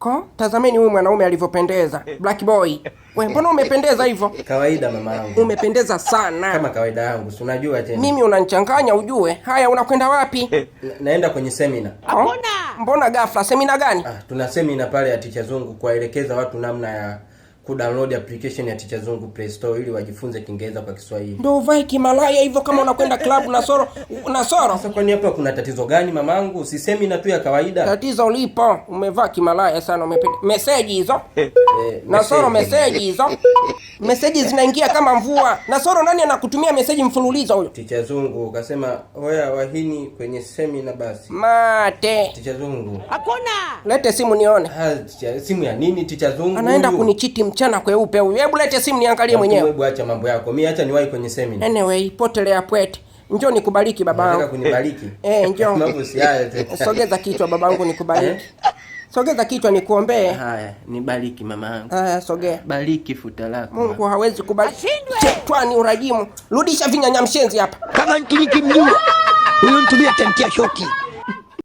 Ko, tazameni huyu mwanaume alivyopendeza. Black boy. Wewe mbona umependeza hivyo? Kawaida mama yangu. Umependeza sana. Kama kawaida yangu, si unajua tena. Mimi unanichanganya ujue. Haya, unakwenda wapi? Naenda kwenye seminar. Mbona ghafla? Seminar gani? Tuna seminar pale ya Ticha Zungu kuwaelekeza watu namna ya kudownload application ya Ticha Zungu Play Store ili wajifunze Kiingereza kwa Kiswahili. Ndio uvae kimalaya hivyo kama unakwenda club na soro. Sasa kwani hapa kuna tatizo gani mamangu? Si seminar tu ya kawaida. Tatizo lipo. Umevaa kimalaya sana, umependa. Message hizo. Na soro message hizo. Message zinaingia kama mvua. Na soro nani anakutumia message mfululizo huyo? Ticha Zungu ukasema hoya wahini kwenye seminar basi. Mate. Ticha Zungu. Hakuna. Lete simu nione. Simu ya nini Ticha Zungu? Anaenda kunichiti mchana kweupe huyu. Hebu lete simu niangalie mwenyewe. Hebu acha mambo yako. Mimi acha niwahi kwenye seminar. Anyway, potelea pwete. Njoo nikubariki babangu. Unataka kunibariki? Njoo. Mambo si haya tena. Sogeza kichwa babangu nikubariki. Sogeza kichwa nikuombee. Haya, nibariki mamangu. Haya, sogea. Bariki futa lako. Mungu hawezi kubariki. Shetani urajimu. Rudisha vinyanya mshenzi hapa. Kama nikimjua. Huyo mtumia tantia shoki.